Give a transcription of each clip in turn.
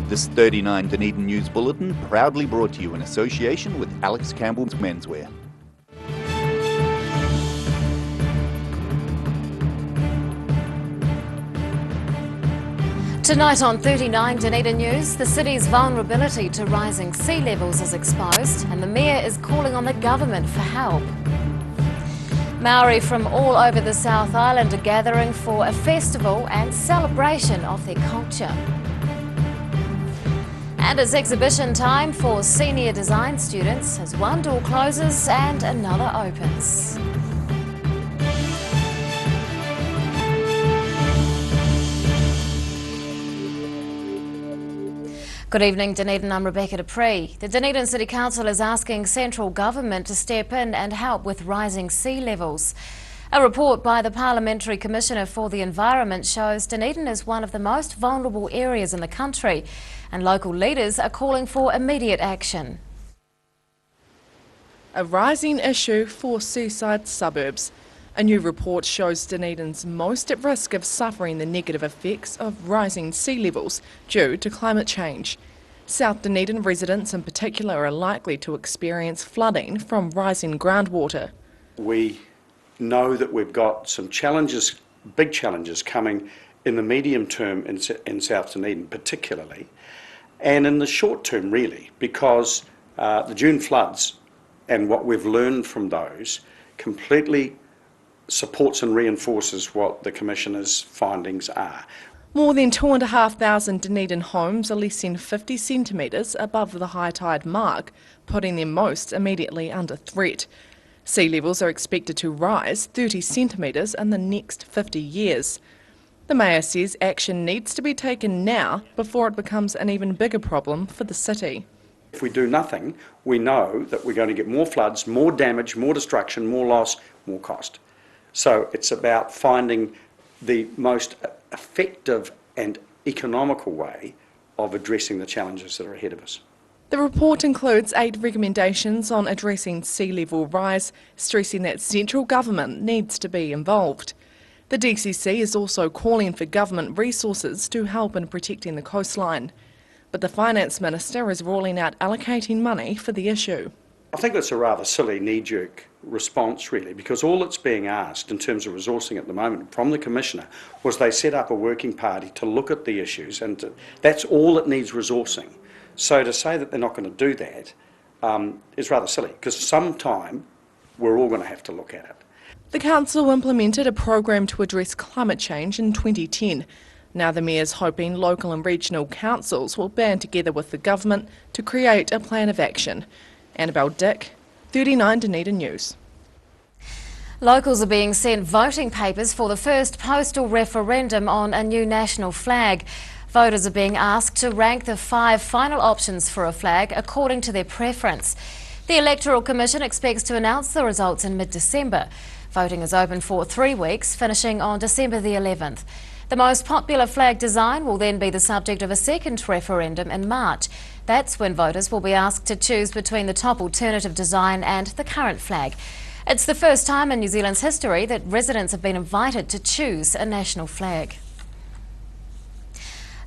This 39 Dunedin News Bulletin proudly brought to you in association with Alex Campbell's Menswear. Tonight on 39 Dunedin News, the city's vulnerability to rising sea levels is exposed and the Mayor is calling on the government for help. Maori from all over the South Island are gathering for a festival and celebration of their culture. And it's exhibition time for senior design students as one door closes and another opens. Good evening, Dunedin. I'm Rebecca Dupree. The Dunedin City Council is asking central government to step in and help with rising sea levels. A report by the Parliamentary Commissioner for the Environment shows Dunedin is one of the most vulnerable areas in the country, and local leaders are calling for immediate action. A rising issue for seaside suburbs. A new report shows Dunedin's most at risk of suffering the negative effects of rising sea levels due to climate change. South Dunedin residents in particular are likely to experience flooding from rising groundwater. We know that we've got some challenges, big challenges coming in the medium term in South Dunedin particularly, and in the short term really, because the June floods and what we've learned from those completely supports and reinforces what the Commissioner's findings are. More than 2,500 Dunedin homes are less than 50 centimetres above the high tide mark, putting them most immediately under threat. Sea levels are expected to rise 30 centimetres in the next 50 years. The Mayor says action needs to be taken now before it becomes an even bigger problem for the city. If we do nothing, we know that we're going to get more floods, more damage, more destruction, more loss, more cost. So it's about finding the most effective and economical way of addressing the challenges that are ahead of us. The report includes 8 recommendations on addressing sea level rise, stressing that central government needs to be involved. The DCC is also calling for government resources to help in protecting the coastline. But the Finance Minister is ruling out allocating money for the issue. I think that's a rather silly knee-jerk response really, because all that's being asked in terms of resourcing at the moment from the Commissioner was they set up a working party to look at the issues, and that's all that needs resourcing. So to say that they're not going to do that is rather silly, because sometime we're all going to have to look at it. The Council implemented a program to address climate change in 2010. Now the Mayor's hoping local and regional councils will band together with the government to create a plan of action. Annabelle Dick, 39 Dunedin News. Locals are being sent voting papers for the first postal referendum on a new national flag. Voters are being asked to rank the 5 final options for a flag according to their preference. The Electoral Commission expects to announce the results in mid-December. Voting is open for 3 weeks, finishing on December the 11th. The most popular flag design will then be the subject of a second referendum in March. That's when voters will be asked to choose between the top alternative design and the current flag. It's the first time in New Zealand's history that residents have been invited to choose a national flag.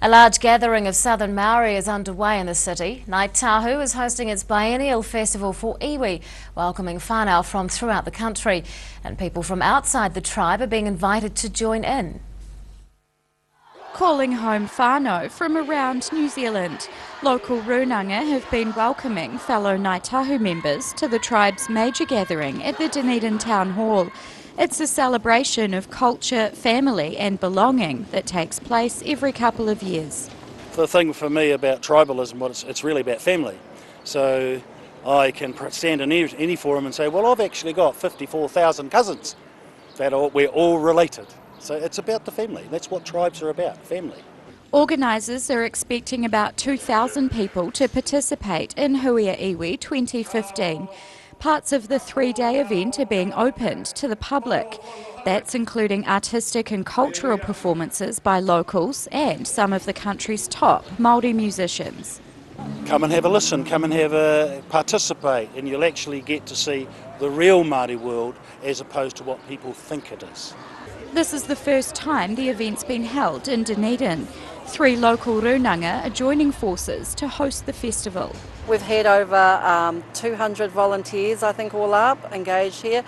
A large gathering of Southern Maori is underway in the city. Ngāi Tahu is hosting its biennial festival for iwi, welcoming whānau from throughout the country. And people from outside the tribe are being invited to join in. Calling home whānau from around New Zealand, local runanga have been welcoming fellow Ngāi Tahu members to the tribe's major gathering at the Dunedin Town Hall. It's a celebration of culture, family and belonging that takes place every couple of years. The thing for me about tribalism, it's really about family. So I can stand in any forum and say, well, I've actually got 54,000 cousins that we're all related. So it's about the family. That's what tribes are about, family. Organisers are expecting about 2,000 people to participate in Huia Iwi 2015. Parts of the 3-day event are being opened to the public. That's including artistic and cultural performances by locals and some of the country's top Māori musicians. Come and have a listen, come and participate, and you'll actually get to see the real Māori world as opposed to what people think it is. This is the first time the event's been held in Dunedin. 3 local runanga are joining forces to host the festival. We've had over 200 volunteers, I think, all up, engaged here.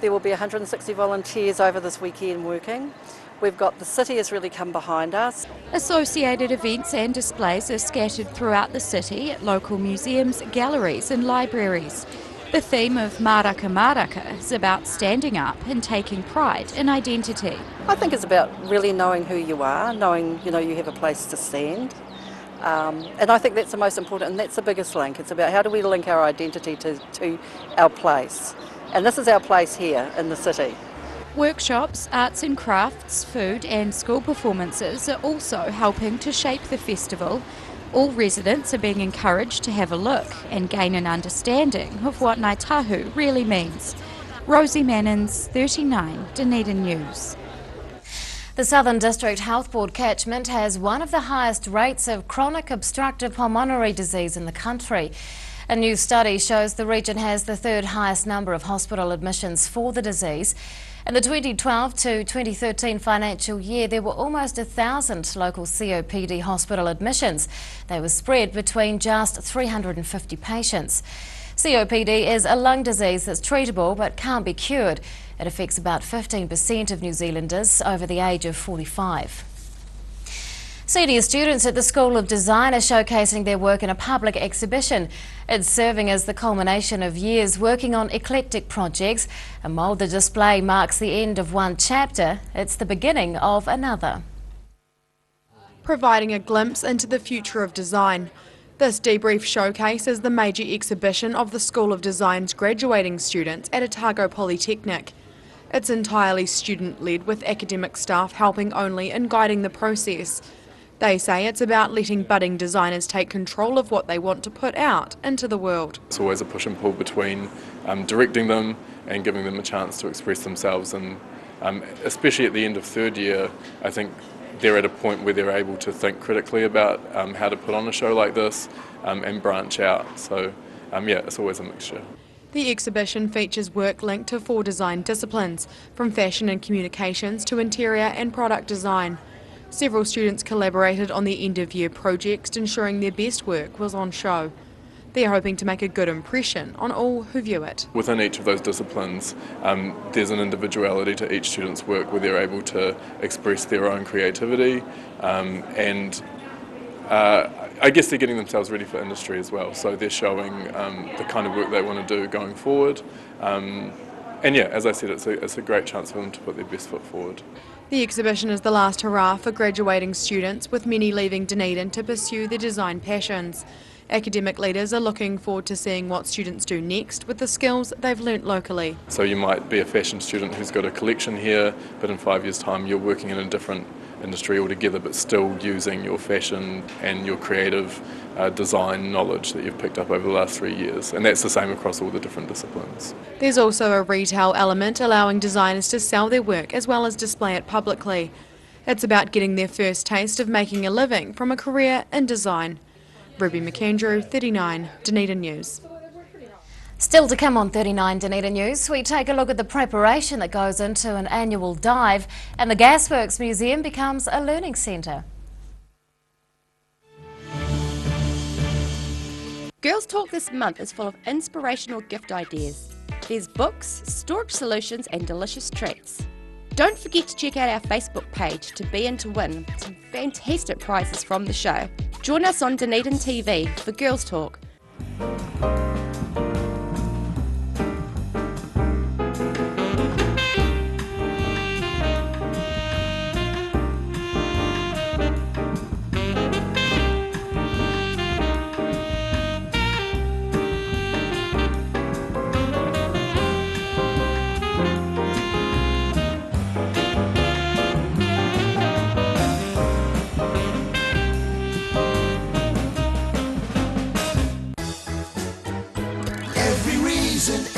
There will be 160 volunteers over this weekend working. We've got the city has really come behind us. Associated events and displays are scattered throughout the city at local museums, galleries and libraries. The theme of Maraka Maraka is about standing up and taking pride in identity. I think it's about really knowing who you are, knowing you have a place to stand. And I think that's the most important, and that's the biggest link. It's about how do we link our identity to our place. And this is our place here in the city. Workshops, arts and crafts, food and school performances are also helping to shape the festival. All residents are being encouraged to have a look and gain an understanding of what Ngāi Tahu really means. Rosie Mannins, 39 Dunedin News. The Southern District Health Board catchment has one of the highest rates of chronic obstructive pulmonary disease in the country. A new study shows the region has the 3rd highest number of hospital admissions for the disease. In the 2012 to 2013 financial year, there were almost 1,000 local COPD hospital admissions. They were spread between just 350 patients. COPD is a lung disease that's treatable but can't be cured. It affects about 15% of New Zealanders over the age of 45. Senior students at the School of Design are showcasing their work in a public exhibition. It's serving as the culmination of years working on eclectic projects, and while the display marks the end of one chapter, it's the beginning of another. Providing a glimpse into the future of design. This debrief showcase is the major exhibition of the School of Design's graduating students at Otago Polytechnic. It's entirely student-led, with academic staff helping only in guiding the process. They say it's about letting budding designers take control of what they want to put out into the world. It's always a push and pull between directing them and giving them a chance to express themselves, and especially at the end of 3rd year, I think they're at a point where they're able to think critically about how to put on a show like this and branch out. So yeah, it's always a mixture. The exhibition features work linked to 4 design disciplines, from fashion and communications to interior and product design. Several students collaborated on the end-of-year projects, ensuring their best work was on show. They're hoping to make a good impression on all who view it. Within each of those disciplines, there's an individuality to each student's work where they're able to express their own creativity, and I guess they're getting themselves ready for industry as well. So they're showing the kind of work they want to do going forward. And yeah, as I said, it's a great chance for them to put their best foot forward. The exhibition is the last hurrah for graduating students, with many leaving Dunedin to pursue their design passions. Academic leaders are looking forward to seeing what students do next with the skills they've learnt locally. So you might be a fashion student who's got a collection here, but in 5 years' time you're working in a different industry altogether, but still using your fashion and your creative design knowledge that you've picked up over the last 3 years. And that's the same across all the different disciplines. There's also a retail element, allowing designers to sell their work as well as display it publicly. It's about getting their first taste of making a living from a career in design. Ruby McAndrew, 39 Dunedin News. Still to come on 39 Dunedin News, we take a look at the preparation that goes into an annual dive, and the Gasworks Museum becomes a learning centre. Girls Talk this month is full of inspirational gift ideas. There's books, storage solutions and delicious treats. Don't forget to check out our Facebook page to be in to win some fantastic prizes from the show. Join us on Dunedin TV for Girls Talk.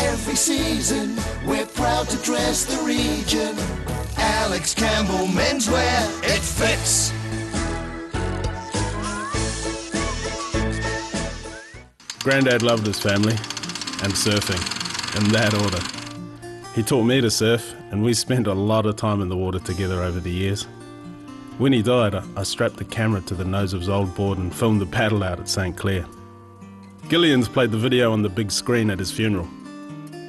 Every season, we're proud to dress the region. Alex Campbell menswear, it fits. Grandad loved his family and surfing, in that order. He taught me to surf, and we spent a lot of time in the water together over the years. When he died, I strapped the camera to the nose of his old board and filmed the paddle out at St Clair. Gillian's played the video on the big screen at his funeral.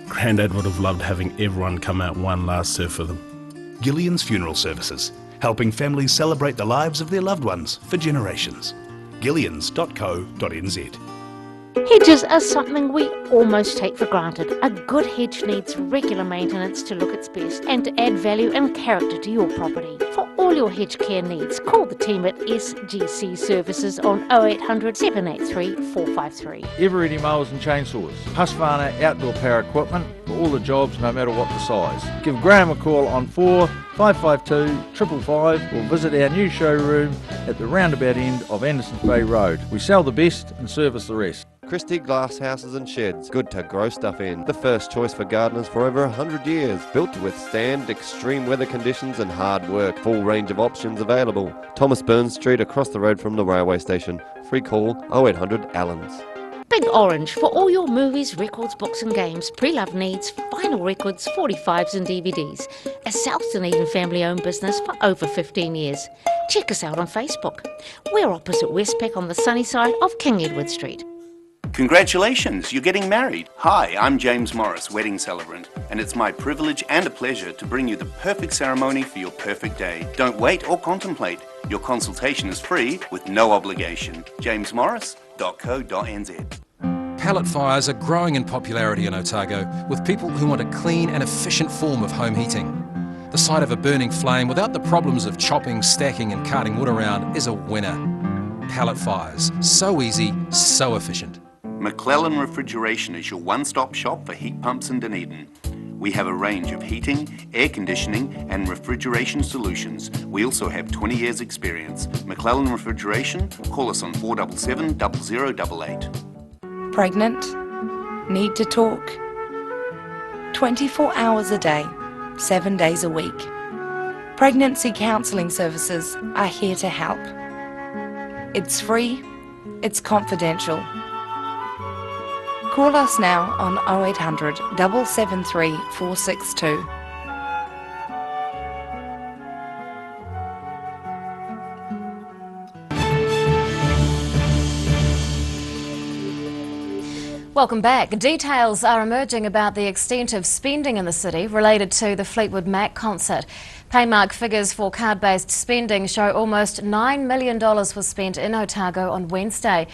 Grandad would have loved having everyone come out one last surf with him. Gillian's Funeral Services, helping families celebrate the lives of their loved ones for generations. Gillians.co.nz. Hedges are something we almost take for granted. A good hedge needs regular maintenance to look its best and to add value and character to your property. For all your hedge care needs, call the team at SGC Services on 0800 783 453. Eveready mowers and chainsaws, Husqvarna outdoor power equipment for all the jobs no matter what the size. Give Graham a call on 4552 555 or visit our new showroom at the roundabout end of Andersons Bay Road. We sell the best and service the rest. Christie Glass Houses and Sheds, good to grow stuff in. The first choice for gardeners for over 100 years. Built to withstand extreme weather conditions and hard work. Full range of options available. Thomas Burns Street across the road from the railway station. Free call 0800 Allens. Big Orange for all your movies, records, books and games, pre-loved needs, vinyl records, 45s and DVDs. A South Dunedin family-owned business for over 15 years. Check us out on Facebook. We're opposite Westpac on the sunny side of King Edward Street. Congratulations, you're getting married. Hi, I'm James Morris, wedding celebrant, and it's my privilege and a pleasure to bring you the perfect ceremony for your perfect day. Don't wait or contemplate. Your consultation is free with no obligation. jamesmorris.co.nz. Pallet fires are growing in popularity in Otago with people who want a clean and efficient form of home heating. The sight of a burning flame without the problems of chopping, stacking and carting wood around is a winner. Pallet fires, so easy, so efficient. McClellan Refrigeration is your one-stop shop for heat pumps in Dunedin. We have a range of heating, air conditioning and refrigeration solutions. We also have 20 years experience. McClellan Refrigeration, call us on 477 0088. Pregnant? Need to talk? 24 hours a day, 7 days a week. Pregnancy counselling services are here to help. It's free, it's confidential. Call us now on 0800 773 462. Welcome back. Details are emerging about the extent of spending in the city related to the Fleetwood Mac concert. Paymark figures for card-based spending show almost $9 million was spent in Otago on Wednesday.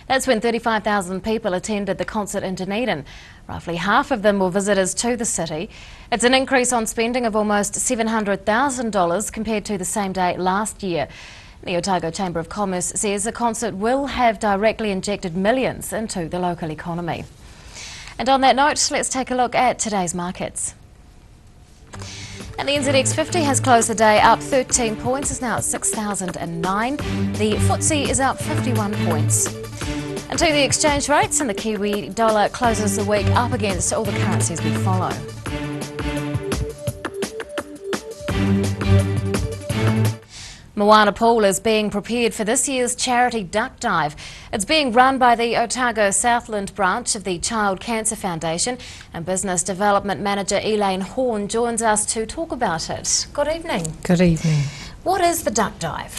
That's when 35,000 people attended the concert in Dunedin. Roughly half of them were visitors to the city. It's an increase on spending of almost $700,000 compared to the same day last year. The Otago Chamber of Commerce says the concert will have directly injected millions into the local economy. And on that note, let's take a look at today's markets. And the NZX 50 has closed the day up 13 points, is now at 6,009. The FTSE is up 51 points. And to the exchange rates, and the Kiwi dollar closes the week up against all the currencies we follow. Moana Pool is being prepared for this year's charity duck dive. It's being run by the Otago Southland branch of the Child Cancer Foundation, and Business Development Manager Elaine Horn joins us to talk about it. Good evening. Good evening. What is the duck dive?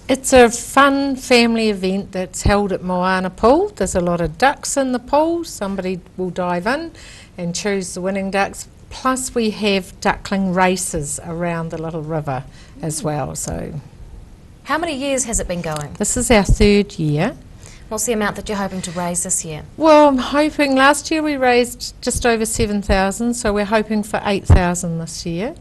It's a fun family event that's held at Moana Pool. There's a lot of ducks in the pool. Somebody will dive in and choose the winning ducks. Plus we have duckling races around the little river as well. So, how many years has it been going? This is our third year. What's the amount that you're hoping to raise this year? Well, I'm hoping, last year we raised just over 7,000, so we're hoping for 8,000 this year.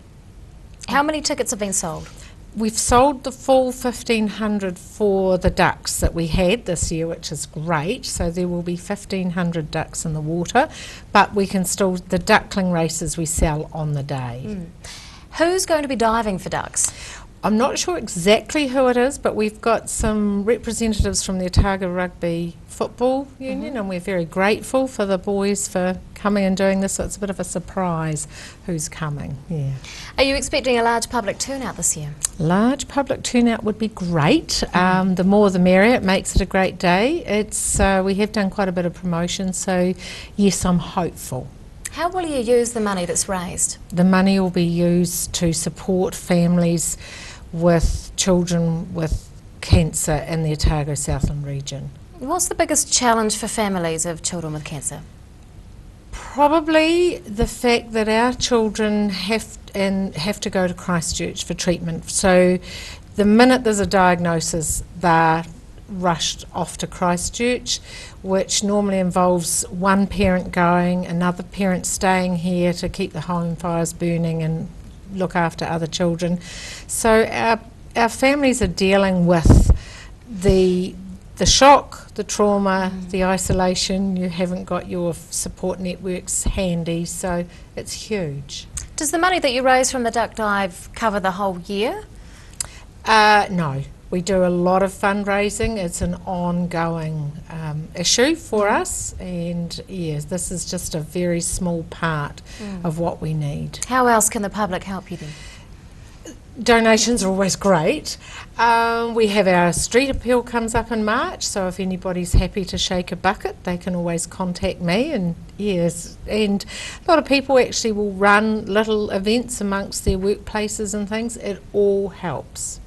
How many tickets have been sold? We've sold the full 1,500 for the ducks that we had this year, which is great. So there will be 1,500 ducks in the water, but we can still, the duckling races we sell on the day. Who's going to be diving for ducks? I'm not sure exactly who it is, but we've got some representatives from the Otago Rugby Football Union, and we're very grateful for the boys for coming and doing this. So it's a bit of a surprise who's coming. Yeah. Are you expecting a large public turnout this year? Large public turnout would be great. The more the merrier. It makes it a great day. It's we have done quite a bit of promotion, so yes, I'm hopeful. How will you use the money that's raised? The money will be used to support families with children with cancer in the Otago Southland region. What's the biggest challenge for families of children with cancer? Probably the fact that our children have to go to Christchurch for treatment. So the minute there's a diagnosis, they're rushed off to Christchurch, which normally involves one parent going, another parent staying here to keep the home fires burning and look after other children. So our families are dealing with the shock, the trauma, the isolation. You haven't got your support networks handy, so it's huge. Does the money that you raise from the duck dive cover the whole year? No. We do a lot of fundraising. It's an ongoing issue for us, and yes, this is just a very small part of what we need. How else can the public help you then? Donations are always great. We have our street appeal comes up in March, so if anybody's happy to shake a bucket, they can always contact me. And yes, and a lot of people actually will run little events amongst their workplaces and things. It all helps.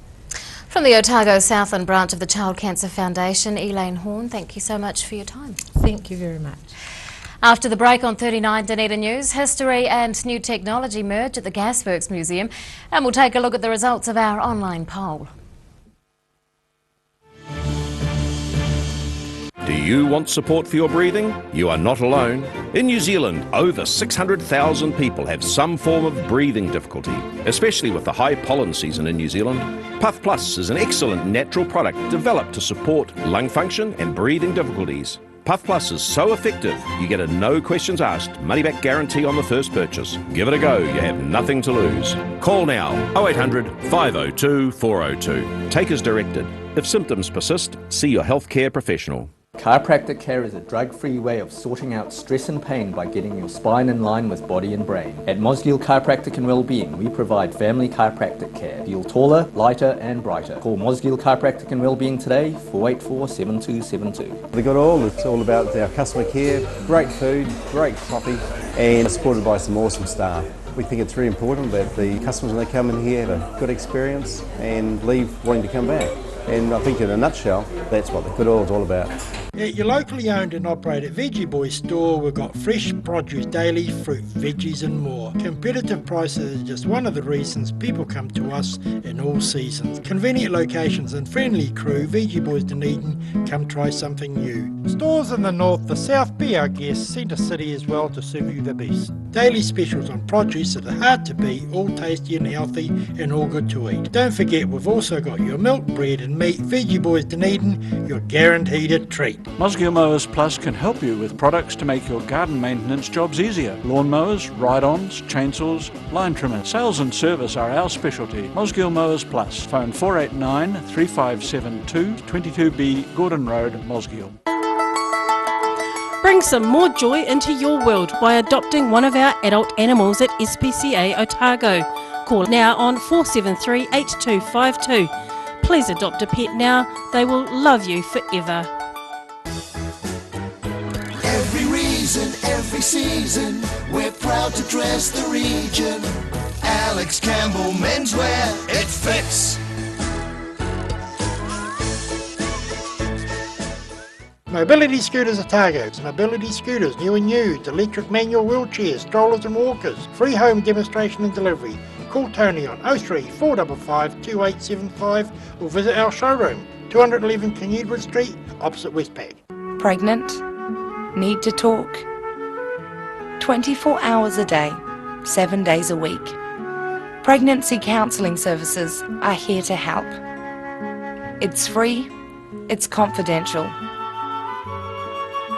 From the Otago Southland branch of the Child Cancer Foundation, Elaine Horn, thank you so much for your time. Thank you very much. After the break on 39 Dunedin News, history and new technology merge at the Gasworks Museum, and we'll take a look at the results of our online poll. Do you want support for your breathing? You are not alone. In New Zealand, over 600,000 people have some form of breathing difficulty, especially with the high pollen season in New Zealand. Puff Plus is an excellent natural product developed to support lung function and breathing difficulties. Puff Plus is so effective, you get a no questions asked, money back guarantee on the first purchase. Give it a go, you have nothing to lose. Call now 0800 502 402. Take as directed. If symptoms persist, see your healthcare professional. Chiropractic care is a drug-free way of sorting out stress and pain by getting your spine in line with body and brain. At Mosgiel Chiropractic and Wellbeing, we provide family chiropractic care. Feel taller, lighter and brighter. Call Mosgiel Chiropractic and Wellbeing today, 484-7272. They got all, it's all about our customer care, great food, great coffee, and supported by some awesome staff. We think it's very important that the customers when they come in here have a good experience and leave wanting to come back. And I think in a nutshell, that's what the Good Oil's all about. At your locally owned and operated Veggie Boys store, we've got fresh produce daily, fruit, veggies and more. Competitive prices is just one of the reasons people come to us in all seasons. Convenient locations and friendly crew, Veggie Boys Dunedin, come try something new. Stores in the north, the south, be our guest, Centre City as well to serve you the best. Daily specials on produce that are hard to beat, all tasty and healthy and all good to eat. Don't forget we've also got your milk, bread and meat. Veggie Boys Dunedin, you're guaranteed a treat. Mosgiel Mowers Plus can help you with products to make your garden maintenance jobs easier. Lawn mowers, ride-ons, chainsaws, line trimmers. Sales and service are our specialty. Mosgiel Mowers Plus. Phone 489 3572 22B Gordon Road, Mosgiel. Bring some more joy into your world by adopting one of our adult animals at SPCA Otago. Call now on 473 8252. Please adopt a pet now, they will love you forever. Every reason, every season, we're proud to dress the region. Alex Campbell Menswear, it fits. Mobility Scooters Otago. Mobility scooters, new and used, electric manual wheelchairs, strollers and walkers. Free home demonstration and delivery. Call Tony on 03 455 2875 or visit our showroom, 211 King Edward Street, opposite Westpac. Pregnant? Need to talk? 24 hours a day, 7 days a week. Pregnancy counselling services are here to help. It's free, it's confidential.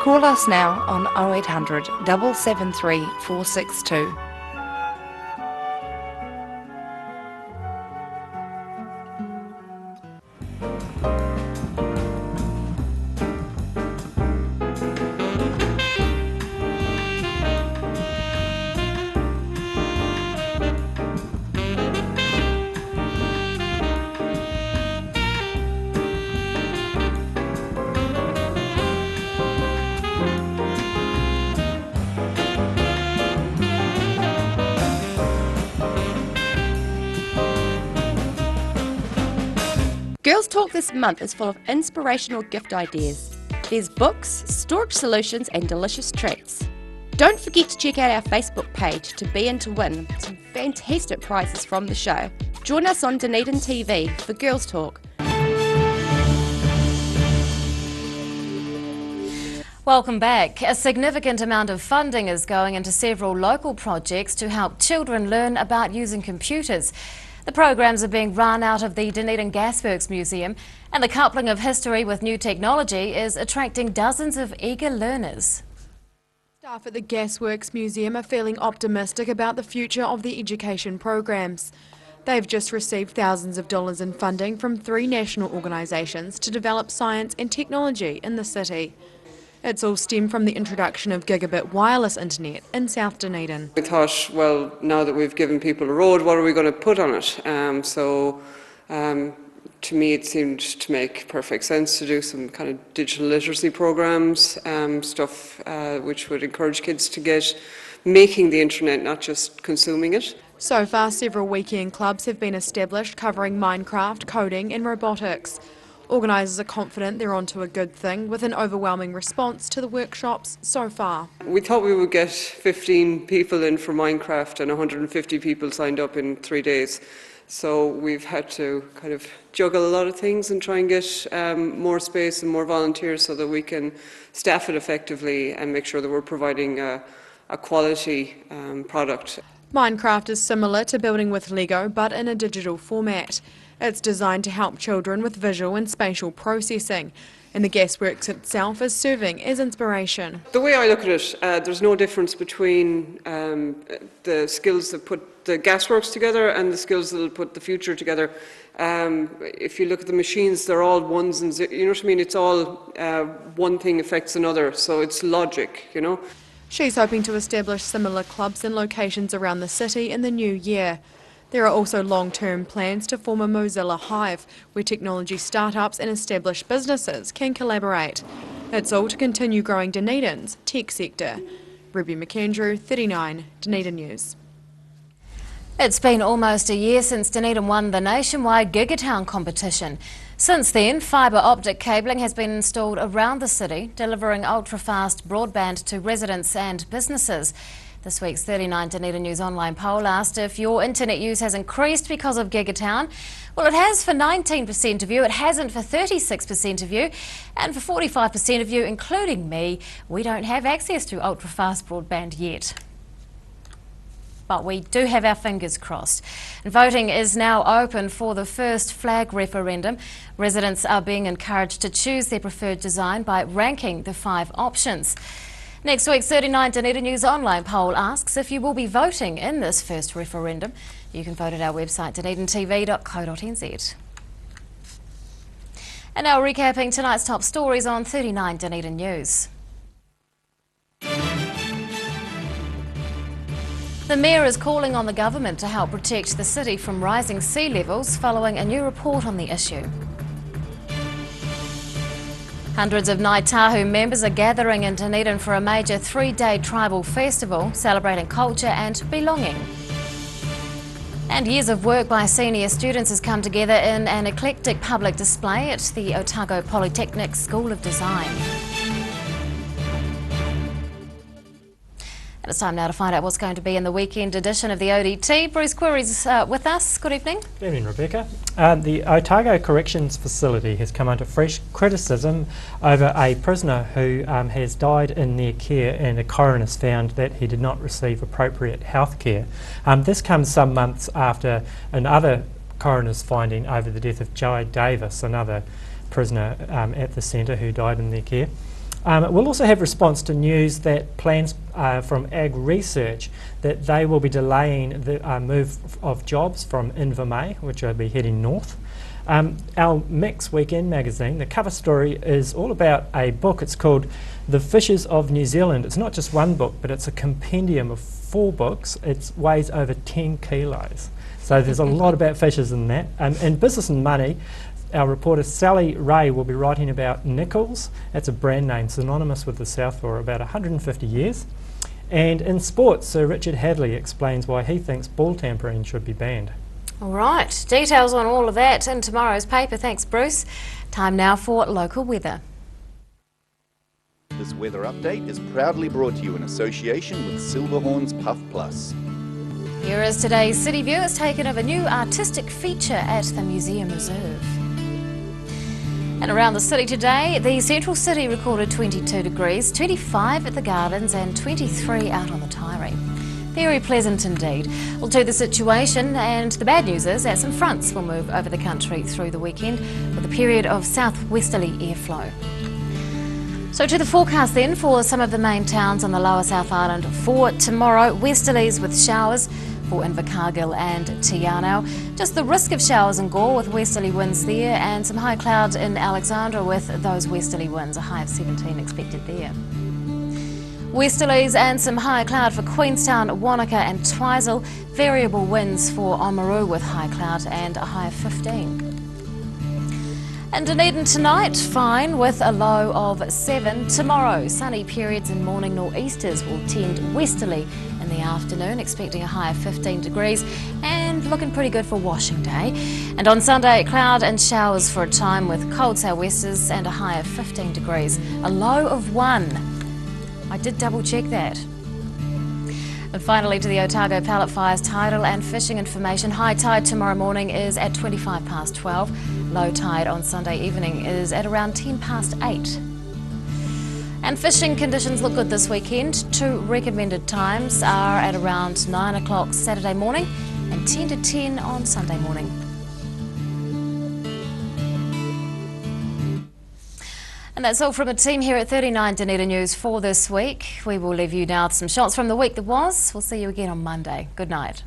Call us now on 0800 773 462. Girls Talk this month is full of inspirational gift ideas. There's books, storage solutions and delicious treats. Don't forget to check out our Facebook page to be in to win some fantastic prizes from the show. Join us on Dunedin TV for Girls Talk. Welcome back. A significant amount of funding is going into several local projects to help children learn about using computers. The programs are being run out of the Dunedin Gasworks Museum, and the coupling of history with new technology is attracting dozens of eager learners. Staff at the Gasworks Museum are feeling optimistic about the future of the education programs. They've just received thousands of dollars in funding from 3 national organisations to develop science and technology in the city. It's all stemmed from the introduction of gigabit wireless internet in South Dunedin. We thought, well, now that we've given people a road, what are we going to put on it? To me it seemed to make perfect sense to do some kind of digital literacy programs, stuff which would encourage kids to get making the internet, not just consuming it. So far, several weekend clubs have been established covering Minecraft, coding and robotics. Organisers are confident they're onto a good thing, with an overwhelming response to the workshops so far. We thought we would get 15 people in for Minecraft and 150 people signed up in 3 days. So we've had to kind of juggle a lot of things and try and get more space and more volunteers so that we can staff it effectively and make sure that we're providing a quality product. Minecraft is similar to building with Lego, but in a digital format. It's designed to help children with visual and spatial processing, and the Gasworks itself is serving as inspiration. The way I look at it, there's no difference between the skills that put the Gasworks together and the skills that will put the future together. If you look at the machines, they're all ones and zeros, you know what I mean? It's all one thing affects another, so it's logic, you know. She's hoping to establish similar clubs in locations around the city in the new year. There are also long-term plans to form a Mozilla Hive, where technology startups and established businesses can collaborate. It's all to continue growing Dunedin's tech sector. Ruby McAndrew, 39, Dunedin News. It's been almost a year since Dunedin won the nationwide Gigatown competition. Since then, fibre optic cabling has been installed around the city, delivering ultra-fast broadband to residents and businesses. This week's 39 Dunedin News online poll asked if your internet use has increased because of Gigatown. Well, it has for 19% of you, it hasn't for 36% of you, and for 45% of you, including me, we don't have access to ultra-fast broadband yet. But we do have our fingers crossed. And voting is now open for the first flag referendum. Residents are being encouraged to choose their preferred design by ranking the 5 options. Next week's 39 Dunedin News online poll asks if you will be voting in this first referendum. You can vote at our website dunedintv.co.nz. And now recapping tonight's top stories on 39 Dunedin News. The Mayor is calling on the government to help protect the city from rising sea levels following a new report on the issue. Hundreds of Ngāi Tahu members are gathering in Dunedin for a major 3-day tribal festival celebrating culture and belonging. And years of work by senior students has come together in an eclectic public display at the Otago Polytechnic School of Design. And it's time now to find out what's going to be in the weekend edition of the ODT. Bruce Query's with us. Good evening. Good evening, Rebecca. The Otago Corrections Facility has come under fresh criticism over a prisoner who has died in their care, and a coroner has found that he did not receive appropriate health care. This comes some months after another coroner's finding over the death of Joe Davis, another prisoner at the centre who died in their care. We'll also have response to news that plans from Ag Research that they will be delaying the move of jobs from Invermay, which will be heading north. Our Mix Weekend magazine, the cover story is all about a book. It's called The Fishes of New Zealand. It's not just one book, but it's a compendium of 4 books. It weighs over 10 kilos. So there's a lot about fishes in that. In Business and Money, our reporter Sally Ray will be writing about Nichols. That's a brand name synonymous with the South for about 150 years. And in sports, Sir Richard Hadley explains why he thinks ball tampering should be banned. All right, details on all of that in tomorrow's paper. Thanks, Bruce. Time now for local weather. This weather update is proudly brought to you in association with Silverhorn's Puff Plus. Here is today's City View. It's taken of a new artistic feature at the Museum Reserve. And around the city today, the central city recorded 22 degrees, 25 at the Gardens and 23 out on the Tyree. Very pleasant indeed. Well, to the situation, and the bad news is that some fronts will move over the country through the weekend with a period of southwesterly airflow. So to the forecast then for some of the main towns on the lower South Island for tomorrow. Westerlies with showers for Invercargill and Te Anau. Just the risk of showers in Gore with westerly winds there, and some high clouds in Alexandra with those westerly winds, a high of 17 expected there. Westerlies and some high cloud for Queenstown, Wanaka and Twizel. Variable winds for Oamaru with high cloud and a high of 15. And Dunedin tonight, fine with a low of 7. Tomorrow, sunny periods and morning nor'easters will tend westerly in the afternoon, expecting a high of 15 degrees and looking pretty good for washing day. And on Sunday, cloud and showers for a time with cold sou'westers and a high of 15 degrees, a low of 1. I did double check that. And finally to the Otago pallet fires tidal and fishing information. High tide tomorrow morning is at 25 past 12. Low tide on Sunday evening is at around 10 past 8. And fishing conditions look good this weekend. 2 recommended times are at around 9 o'clock Saturday morning and 10 to 10 on Sunday morning. And that's all from a team here at 39 Dunedin News for this week. We will leave you now with some shots from the week that was. We'll see you again on Monday. Good night.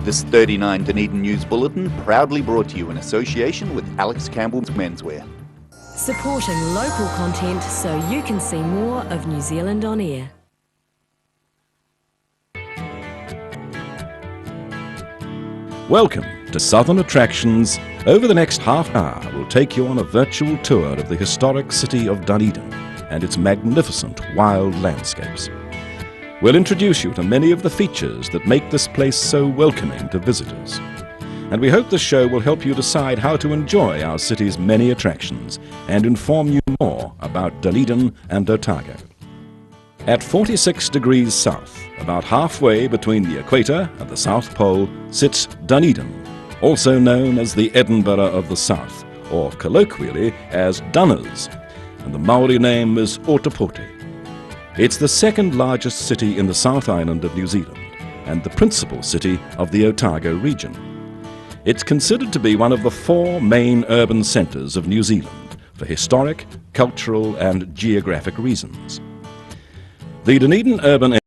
This 39 Dunedin News Bulletin proudly brought to you in association with Alex Campbell's Menswear. Supporting local content so you can see more of New Zealand on air. Welcome to Southern Attractions. Over the next half hour, we'll take you on a virtual tour of the historic city of Dunedin and its magnificent wild landscapes. We'll introduce you to many of the features that make this place so welcoming to visitors. And we hope this show will help you decide how to enjoy our city's many attractions and inform you more about Dunedin and Otago. At 46 degrees south, about halfway between the equator and the South Pole, sits Dunedin, also known as the Edinburgh of the South, or colloquially as Dunners, and the Maori name is Ōtepoti. It's the second largest city in the South Island of New Zealand and the principal city of the Otago region. It's considered to be one of the 4 main urban centres of New Zealand for historic, cultural and geographic reasons. The Dunedin urban